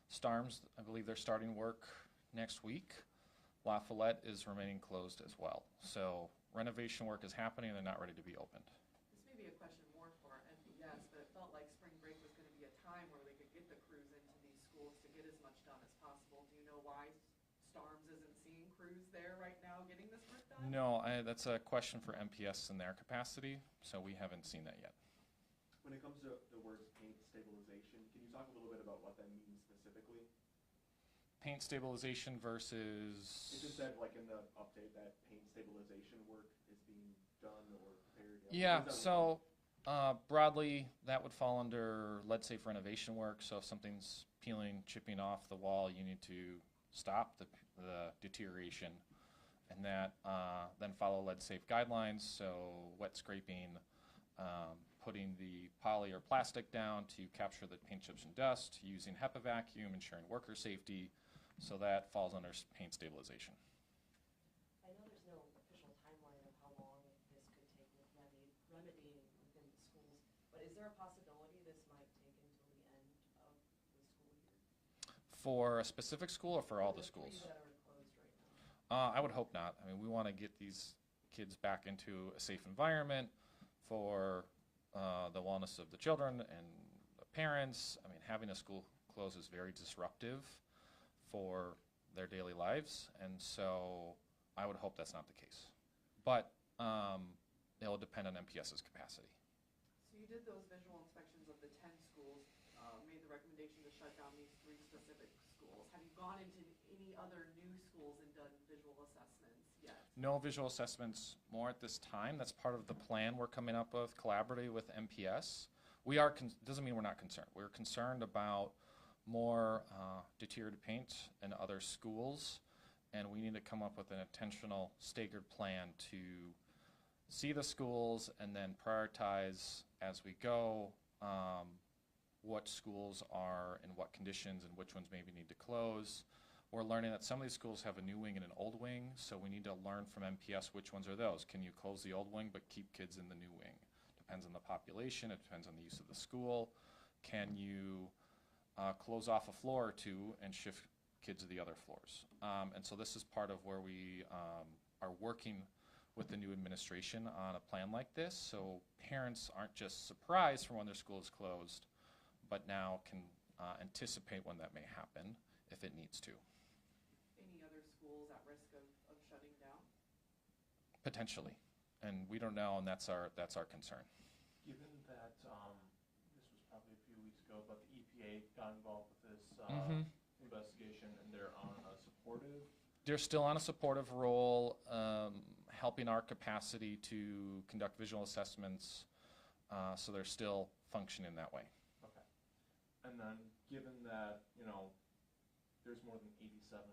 Starms, I believe they're starting work next week. La Follette is remaining closed as well. So renovation work is happening and they're not ready to be opened. This may be a question more for MPS, but it felt like spring break was going to be a time where they could get the crews into these schools to get as much done as possible. Do you know why Starms isn't seeing crews there right now getting this work done? No, that's a question for MPS in their capacity, so we haven't seen that yet. When it comes to the words paint stabilization, can you talk a little bit about what that means specifically? Paint stabilization versus... It just said, like in the update, that paint stabilization work is being done or prepared. Yeah, so broadly, that would fall under lead-safe renovation work. So if something's peeling, chipping off the wall, you need to stop the deterioration, and that then follow lead-safe guidelines. So wet scraping, putting the poly or plastic down to capture the paint chips and dust, using HEPA vacuum, ensuring worker safety. So that falls under paint stabilization. I know there's no official timeline of how long this could take with remedying within the schools, but is there a possibility this might take until the end of the school year? For a specific school or for all the schools? That are closed right now. I would hope not. I mean, we want to get these kids back into a safe environment for the wellness of the children and the parents. I mean, having a school close is very disruptive for their daily lives, and so I would hope that's not the case. But it'll depend on MPS's capacity. So you did those visual inspections of the 10 schools, made the recommendation to shut down these 3 specific schools. Have you gone into any other new schools and done visual assessments yet? No visual assessments more at this time. That's part of the plan we're coming up with collaboratively with MPS. We are, doesn't mean we're not concerned. We're concerned about more deteriorated paint in other schools, and we need to come up with an intentional staggered plan to see the schools and then prioritize as we go what schools are in what conditions and which ones maybe need to close. We're learning that some of these schools have a new wing and an old wing, so we need to learn from MPS which ones are those. Can you close the old wing but keep kids in the new wing? Depends on the population, it depends on the use of the school. Can you close off a floor or two and shift kids to the other floors? And so this is part of where we are working with the new administration on a plan like this, so parents aren't just surprised from when their school is closed, but now can anticipate when that may happen if it needs to. Any other schools at risk of shutting down? Potentially, and we don't know, and that's our concern. Given that this was probably a few weeks ago, but the EPA got involved with this investigation, and they're on a supportive. They're still on a supportive role, helping our capacity to conduct visual assessments, so they're still functioning that way. Okay. And then, given that, there's more than 87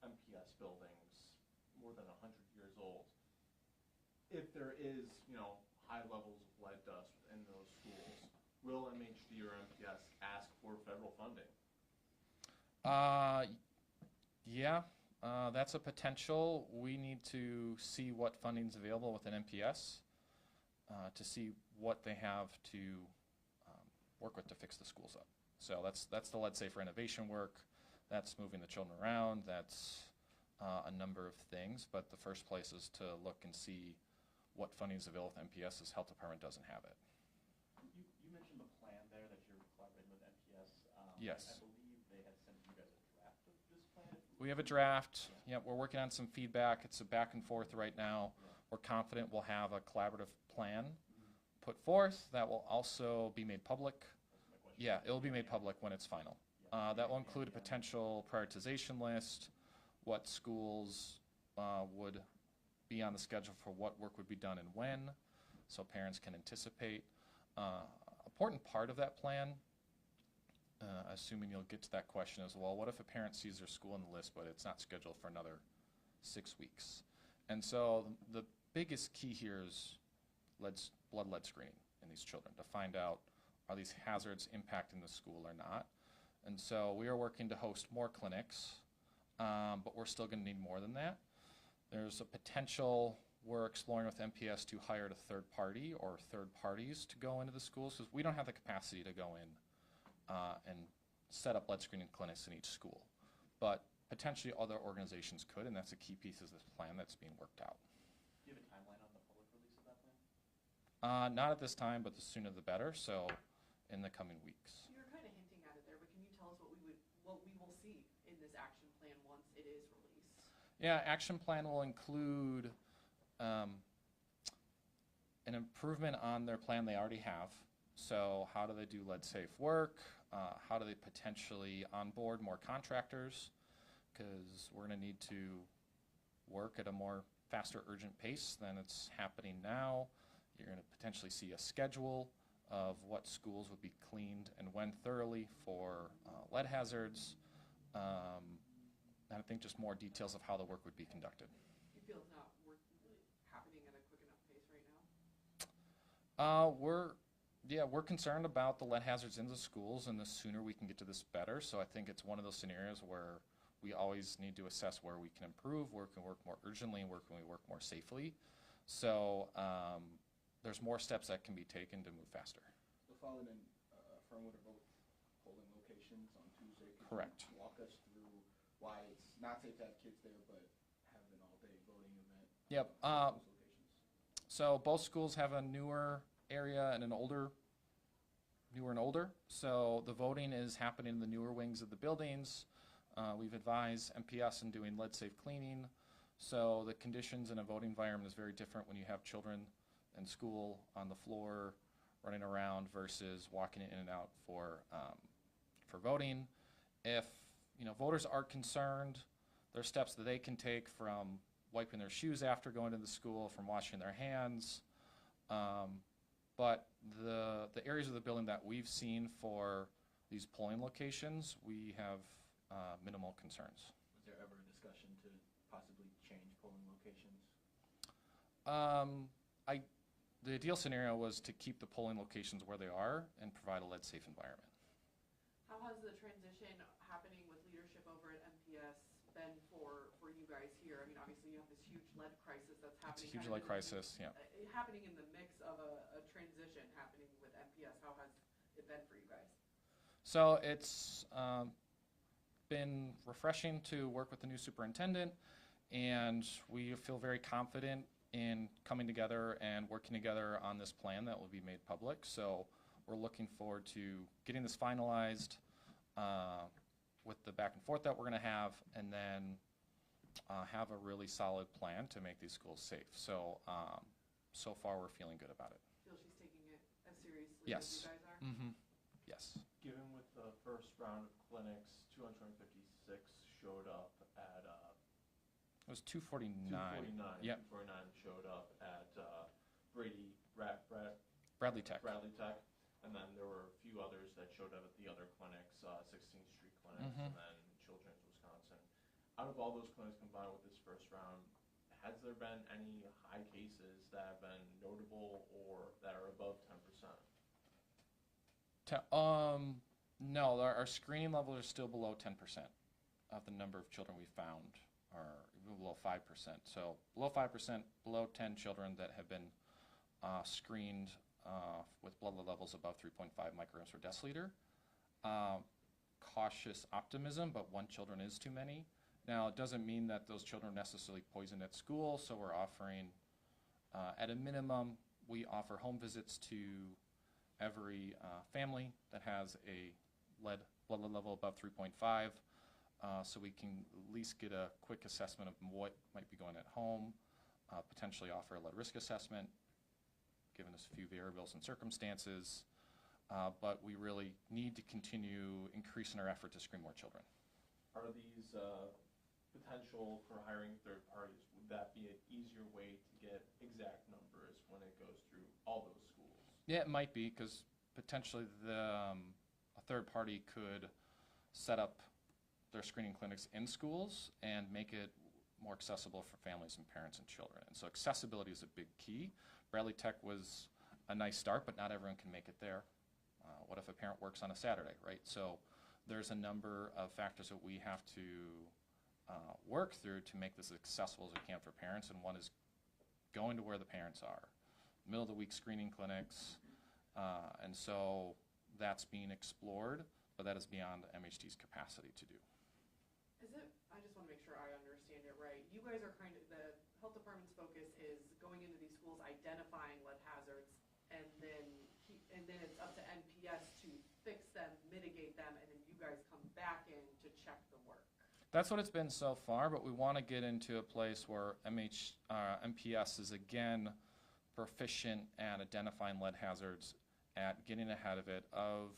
MPS buildings, more than 100 years old, if there is, high levels of lead dust in those schools, will MHD or MPS ask for federal funding? Yeah, that's a potential. We need to see what funding is available within MPS to see what they have to work with to fix the schools up. So that's the lead-safe renovation work. That's moving the children around. That's a number of things. But the first place is to look and see what funding is available with MPS. As Health Department doesn't have it. You mentioned the plan there that you're collaborating with MPS. Yes. I believe they had sent you guys a draft of this plan. We have a draft. Yeah, we're working on some feedback. It's a back and forth right now. Yeah. We're confident we'll have a collaborative plan put forth that will also be made public. Yeah, it will be made public when it's final. That will include a potential prioritization list, what schools would be on the schedule for what work would be done and when, so parents can anticipate. Important part of that plan, assuming you'll get to that question as well, what if a parent sees their school on the list but it's not scheduled for another 6 weeks? And so the biggest key here is blood lead screening in these children to find out, are these hazards impacting the school or not? And so we are working to host more clinics, but we're still going to need more than that. There's a potential we're exploring with MPS to hire a third party or third parties to go into the schools, because we don't have the capacity to go in and set up lead screening clinics in each school. But potentially other organizations could, and that's a key piece of this plan that's being worked out. Do you have a timeline on the public release of that plan? Not at this time, but the sooner the better, so in the coming weeks. You were kind of hinting at it there, but can you tell us what we will see in this action plan once it is released? Yeah, action plan will include an improvement on their plan they already have. So how do they do lead safe work? How do they potentially onboard more contractors? Because we're going to need to work at a more faster, urgent pace than it's happening now. You're going to potentially see a schedule of what schools would be cleaned and when thoroughly for lead hazards. And I think just more details of how the work would be conducted. You feel it's not happening at a quick enough pace right now? We're concerned about the lead hazards in the schools, and the sooner we can get to this better. So I think it's one of those scenarios where we always need to assess where we can improve, where we can work more urgently, and where can we work more safely. So there's more steps that can be taken to move faster. We're following an affirmative vote polling locations on Tuesday. Could Correct. you walk us through why it's not safe to have kids there, but have an all-day voting event? Yep. At those locations? So both schools have a newer area and an older. So the voting is happening in the newer wings of the buildings. We've advised MPS in doing lead safe cleaning. So the conditions in a voting environment is very different when you have children in school on the floor running around versus walking in and out for voting. If voters are concerned, there are steps that they can take, from wiping their shoes after going to the school, from washing their hands. But the areas of the building that we've seen for these polling locations, we have minimal concerns. Was there ever a discussion to possibly change polling locations? The ideal scenario was to keep the polling locations where they are and provide a lead safe environment. How has the transition happening with leadership over at MPS been for you guys here? I mean, obviously you have this huge lead crisis that's happening. It's a huge kind of lead crisis, yeah. Happening in the mix of a transition happening with MPS. How has it been for you guys? So it's been refreshing to work with the new superintendent, and we feel very confident in coming together and working together on this plan that will be made public. So we're looking forward to getting this finalized with the back and forth that we're going to have, and then have a really solid plan to make these schools safe. So so far we're feeling good about it. Feel she's taking it as seriously as Yes. you guys are? Mm-hmm. Yes. Given with the first round of clinics, 256 showed up at It was 249. 249. Yep. 249 showed up at Brady, Bradley Tech. Bradley Tech, and then there were a few others that showed up at the other clinics, 16th Street clinics, Mhm. and then Children's Wisconsin. Out of all those clinics combined with this first round, has there been any high cases that have been notable or that are above 10%? No, our screening levels are still below 10% of the number of children we found, are even below 5%. So below 5%, below 10 children that have been screened with blood levels above 3.5 micrograms per deciliter. Cautious optimism, but 1 children is too many. Now, it doesn't mean that those children are necessarily poisoned at school, so we're offering, at a minimum, we offer home visits to every family that has a blood lead level above 3.5, so we can at least get a quick assessment of what might be going at home, potentially offer a lead risk assessment, given us a few variables and circumstances, but we really need to continue increasing our effort to screen more children. Are these potential for hiring third parties, would that be an easier way to get exact numbers when it goes through all those schools? Yeah, it might be, because potentially a third party could set up their screening clinics in schools and make it more accessible for families and parents and children. And so accessibility is a big key. Bradley Tech was a nice start, but not everyone can make it there. What if a parent works on a Saturday, right? So there's a number of factors that we have to work through to make this as accessible as we can for parents, and one is going to where the parents are. Middle of the week screening clinics, and so that's being explored. but that is beyond MHD's capacity to do. Is it, I just want to make sure I understand it right. You guys are kind of, the health department's focus is going into these schools, identifying lead hazards, and then it's up to NPS to fix them, mitigate them, and then you guys come back in to check the work. That's what it's been so far, but we want to get into a place where MPS is again proficient at identifying lead hazards, at getting ahead of it, of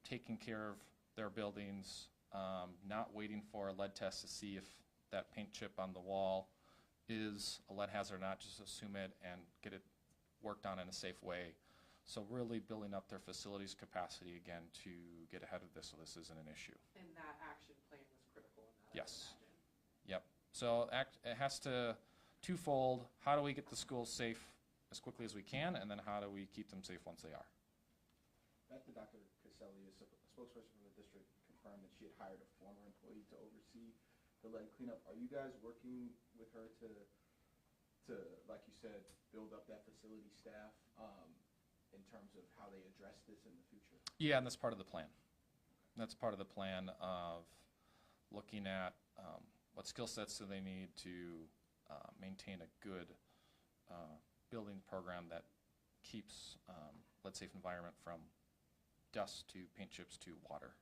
taking care of their buildings, not waiting for a lead test to see if that paint chip on the wall is a lead hazard or not, just assume it and get it worked on in a safe way. So really building up their facilities capacity again to get ahead of this so this isn't an issue. And that action plan was critical in that, Yes. I imagine. Yep. So it has to twofold. How do we get the schools safe as quickly as we can, and then how do we keep them safe once they are? Back to Dr. Caselli, a spokesperson from the district confirmed that she had hired a former employee to oversee the lead cleanup. Are you guys working with her to like you said, build up that facility staff in terms of how they address this in the future? Yeah, and that's part of the plan. That's part of the plan of looking at what skill sets do they need to maintain a good building program that keeps lead safe environment from dust to paint chips to water.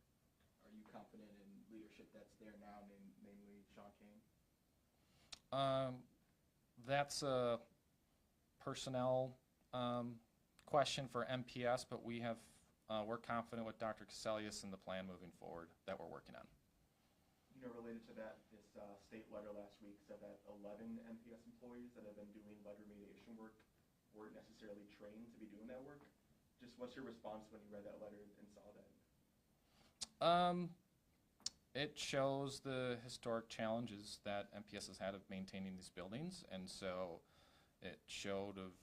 Are you confident in leadership that's there now, namely Sean Kane? That's a personnel question for MPS, but we're confident with Dr. Caselius and the plan moving forward that we're working on. You know, related to that, this state letter last week said that 11 MPS employees that have been doing lead remediation work weren't necessarily trained to be doing that work. Just what's your response when you read that letter and saw that? It shows the historic challenges that MPS has had of maintaining these buildings, and so it showed of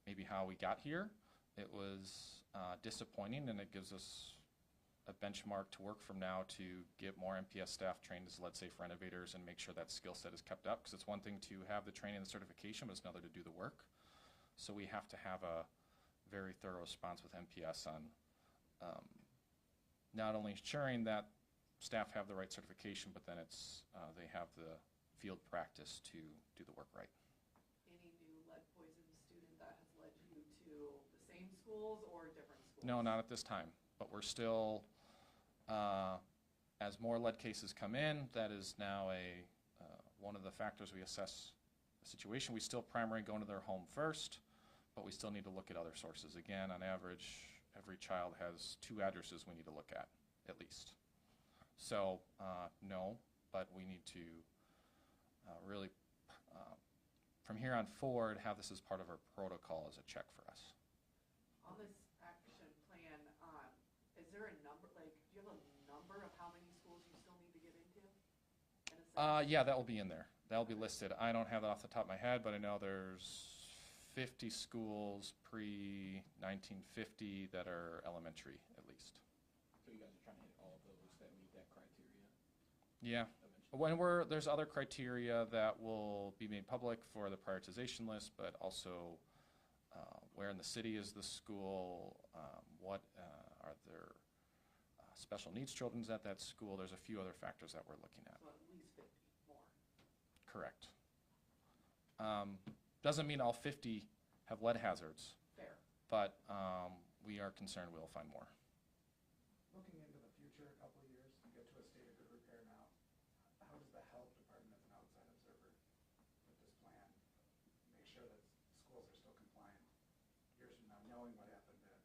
maybe how we got here. It was disappointing, and it gives us a benchmark to work from now to get more MPS staff trained as lead safe renovators and make sure that skill set is kept up, because it's one thing to have the training and the certification, but it's another to do the work. So we have to have a very thorough response with MPS on not only ensuring that staff have the right certification, but then it's they have the field practice to do the work right. Any new lead poisoned student that has led you to the same schools or different schools? No, not at this time, but we're still, as more lead cases come in, that is now one of the factors we assess the situation. We still primarily go into their home first, but we still need to look at other sources. Again, on average, every child has 2 addresses we need to look at least. So, no, but we need to really, from here on forward, have this as part of our protocol as a check for us. On this action plan, is there a number, like, do you have a number of how many schools you still need to get into? In a sense? Yeah, that will be in there. That will be listed. I don't have that off the top of my head, but I know there's 50 schools pre-1950 that are elementary, at least. So you guys are trying to hit all of those that meet that criteria Yeah. eventually? There's other criteria that will be made public for the prioritization list, but also where in the city is the school, what are there special needs children at that school. There's a few other factors that we're looking at. So at least 50 more. Correct. Doesn't mean all 50 have lead hazards, Fair. but we are concerned we'll find more. Looking into the future, a couple of years, you get to a state of good repair now. How does the health department, as an outside observer, with this plan, make sure that schools are still compliant years from now, knowing what happened at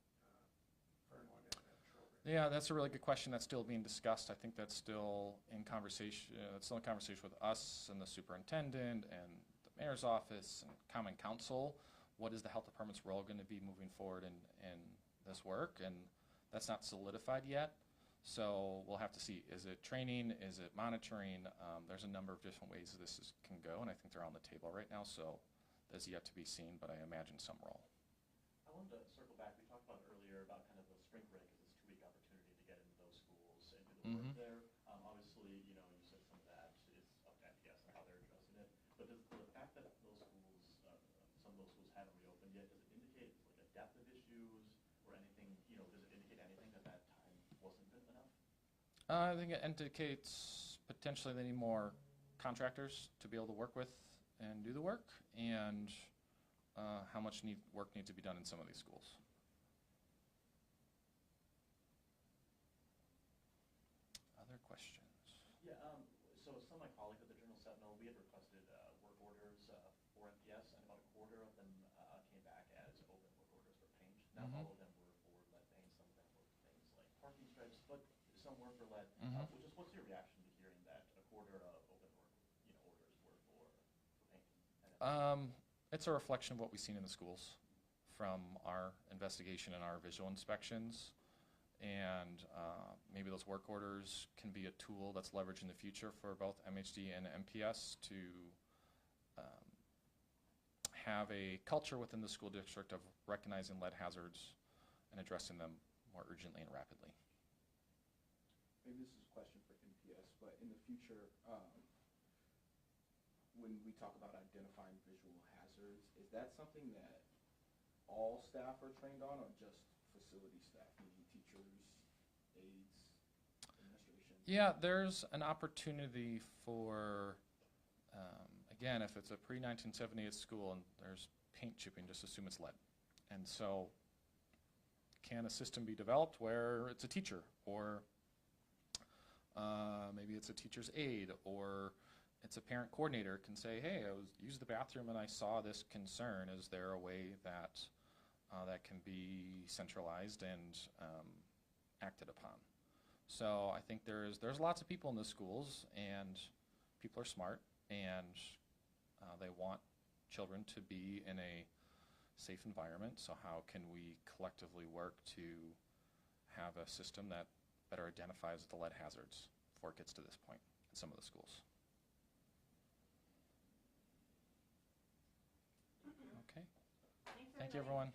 Fernwood and at Trowbridge? Yeah, that's a really good question. That's still being discussed. I think that's still in conversation. It's still in conversation with us and the superintendent and the mayor's office and common council. What is the health department's role going to be moving forward in this work? And that's not solidified yet. So we'll have to see. Is it training? Is it monitoring? There's a number of different ways can go, and I think they're on the table right now. So that's yet to be seen, but I imagine some role. I wanted to circle back. We talked about earlier about kind of the spring break as this 2-week opportunity to get into those schools and do the work there. Obviously, you said some of that is up to MPS and how they're addressing it. But does the fact that those schools, some of those schools haven't reopened yet, does it indicate like a depth of issues? or anything, does it indicate anything that that time wasn't enough? I think it indicates potentially they need more contractors to be able to work with and do the work, and how much work needs to be done in some of these schools. Other questions? Yeah, so some of my colleagues at the Journal Sentinel, we had requested work orders for MPS, and about a quarter of them came back as open work orders for paint. Not all of them were for lead paint, some of them were for things like parking stripes, but some were for lead. Just what's your reaction to hearing that a quarter of open work orders were for paint? It's a reflection of what we've seen in the schools from our investigation and our visual inspections. And maybe those work orders can be a tool that's leveraged in the future for both MHD and MPS to have a culture within the school district of recognizing lead hazards and addressing them more urgently and rapidly. Maybe this is a question for MPS, but in the future, when we talk about identifying visual hazards, is that something that all staff are trained on, or just facility staff, meaning teachers, aides, administration? Yeah, there's an opportunity for, again, if it's a pre-1978 school and there's paint chipping, just assume it's lead. And so can a system be developed where it's a teacher, or maybe it's a teacher's aide, or it's a parent coordinator can say, hey, I used the bathroom and I saw this concern. Is there a way that that can be centralized and acted upon? So I think there's lots of people in the schools, and people are smart, and they want children to be in a safe environment. So how can we collectively work to have a system that better identifies the lead hazards before it gets to this point in some of the schools? Okay. Thank you, everyone.